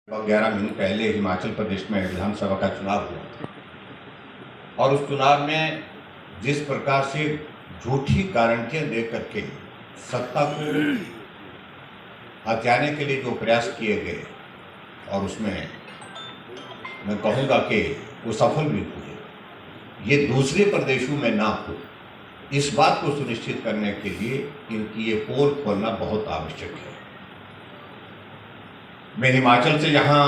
11 महीने पहले हिमाचल प्रदेश में विधानसभा का चुनाव हुआ और उस चुनाव में जिस प्रकार से झूठी गारंटियां दे करके सत्ता को हथियाने के लिए जो प्रयास किए गए और उसमें मैं कहूँगा कि वो सफल भी हुए, ये दूसरे प्रदेशों में ना हो, इस बात को सुनिश्चित करने के लिए इनकी ये पोल खोलना बहुत आवश्यक है। मैं हिमाचल से यहाँ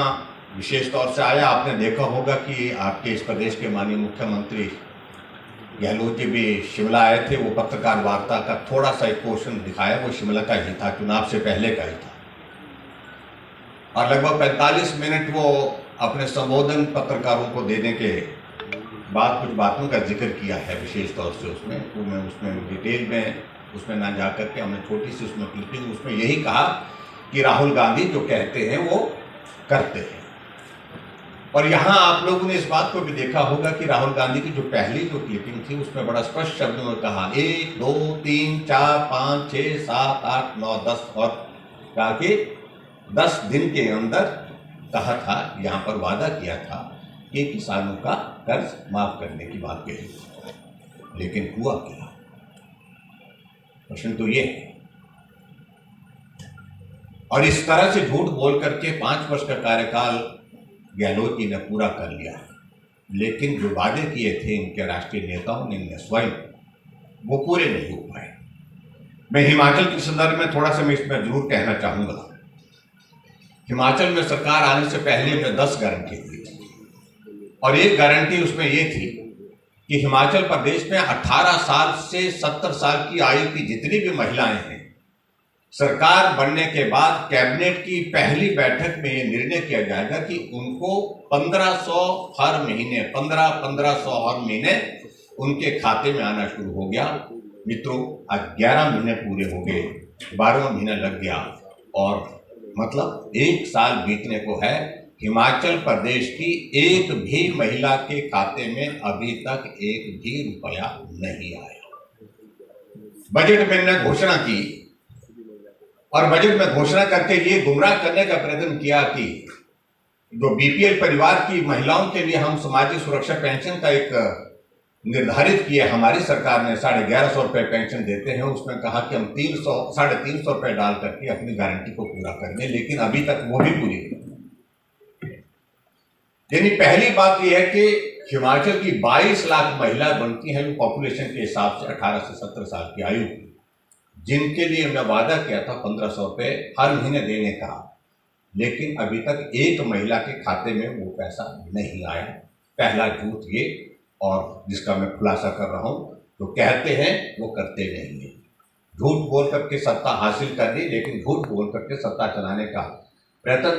विशेष तौर से आया। आपने देखा होगा कि आपके इस प्रदेश के माननीय मुख्यमंत्री गहलोत जी भी शिमला आए थे। वो पत्रकार वार्ता का थोड़ा सा एक पोर्शन दिखाया, वो शिमला का ही था, चुनाव से पहले का ही था, और लगभग 45 मिनट वो अपने संबोधन पत्रकारों को देने के बाद कुछ बातों का जिक्र किया है विशेष तौर से उसमें। तो मैं उसमें डिटेल में उसमें ना जा करके हमने छोटी सी उसमें क्लिपिंग उसमें यही कहा कि राहुल गांधी जो कहते हैं वो करते हैं। और यहाँ आप लोगों ने इस बात को भी देखा होगा कि राहुल गांधी की जो पहली जो क्लिपिंग थी उसमें बड़ा स्पष्ट शब्दों में कहा 1 2 3 4 5 6 7 8 9 10 और कहा कि 10 दिन के अंदर कहा था, यहाँ पर वादा किया था कि किसानों का कर्ज माफ करने की बात कही। लेकिन हुआ क्या? प्रश्न तो ये है। और इस तरह से झूठ बोल करके 5 वर्ष का कार्यकाल गहलोत जी ने पूरा कर लिया, लेकिन जो वादे किए थे इनके राष्ट्रीय नेताओं ने स्वयं, वो पूरे नहीं हो पाए। मैं हिमाचल के संदर्भ में थोड़ा सा मैं इसमें जरूर कहना चाहूँगा। हिमाचल में सरकार आने से पहले हमने 10 गारंटी दी थी और एक गारंटी उसमें ये थी कि हिमाचल प्रदेश में 18 साल से 70 साल की आयु की जितनी भी महिलाएं हैं, सरकार बनने के बाद कैबिनेट की पहली बैठक में ये निर्णय किया जाएगा कि उनको 1500 हर महीने 1500 हर महीने उनके खाते में आना शुरू हो गया। मित्रों, आज 11 महीने पूरे हो गए, 12वां महीना लग गया और मतलब 1 साल बीतने को है। हिमाचल प्रदेश की एक भी महिला के खाते में अभी तक एक भी रुपया नहीं आया। बजट में हमने घोषणा की और बजट में घोषणा करके ये गुमराह करने का प्रयत्न किया कि जो बीपीएल परिवार की महिलाओं के लिए हम सामाजिक सुरक्षा पेंशन का एक निर्धारित किया, हमारी सरकार ने 1150 रुपये पेंशन देते हैं, उसमें कहा कि हम 300-350 रुपये डाल करके अपनी गारंटी को पूरा कर दें, लेकिन अभी तक वो भी पूरी नहीं। यानी पहली बात यह है कि हिमाचल की 22 लाख महिला बनती हैं पॉपुलेशन के हिसाब से 18 से 70 साल की आयु, जिनके लिए हमने वादा किया था 1500 रुपये हर महीने देने का, लेकिन अभी तक एक महिला के खाते में वो पैसा नहीं आया। पहला झूठ ये, और जिसका मैं खुलासा कर रहा हूँ, तो कहते हैं वो करते नहीं है। झूठ बोल करके सत्ता हासिल कर ली, लेकिन झूठ बोल करके सत्ता चलाने का प्रयत्न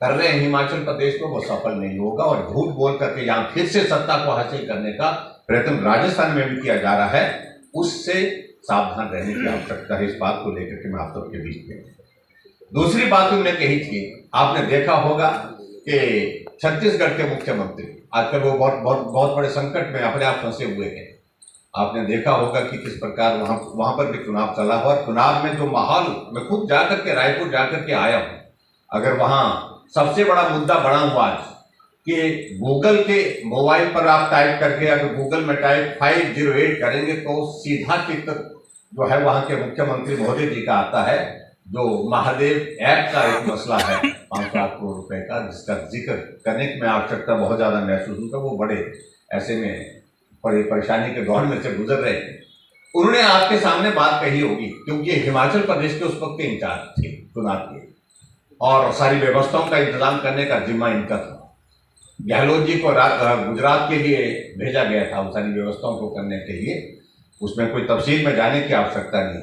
कर रहे हैं हिमाचल प्रदेश को, वो सफल नहीं होगा। और झूठ बोल करके यहाँ फिर से सत्ता को हासिल करने का प्रयत्न राजस्थान में भी किया जा रहा है, उससे सावधान रहने की आवश्यकता है। इस बात को लेकर के मैं आप सबके बीच में दूसरी बात हमने कही थी, आपने देखा होगा कि छत्तीसगढ़ के मुख्यमंत्री आजकल वो बहुत बड़े संकट में अपने आप फंसे हुए हैं। आपने देखा होगा कि किस प्रकार वहां पर भी चुनाव चला हुआ। चुनाव में जो माहौल, मैं खुद जाकर के रायपुर जाकर के आया हूँ, अगर वहां सबसे बड़ा मुद्दा बना हुआ है कि गूगल के मोबाइल पर आप टाइप करके अगर गूगल में टाइप 508 करेंगे तो सीधा चित्र जो है वहां के मुख्यमंत्री महोदय जी का आता है। जो महादेव ऐप का एक मसला है 5 लाख करोड़ रुपए का, जिसका जिक्र करने की मैं आवश्यकता बहुत ज़्यादा महसूस होता, वो बड़े ऐसे में बड़ी परेशानी के दौर में से गुजर रहे थे। उन्होंने आपके सामने बात कही होगी, क्योंकि हिमाचल प्रदेश के उस वक्त के इंचार्ज थे चुनाव के, और सारी व्यवस्थाओं का इंतजाम करने का जिम्मा इनका था। गहलोत जी को गुजरात के लिए भेजा गया था उन सारी व्यवस्थाओं को करने के लिए, उसमें कोई तफसील में जाने की आवश्यकता नहीं।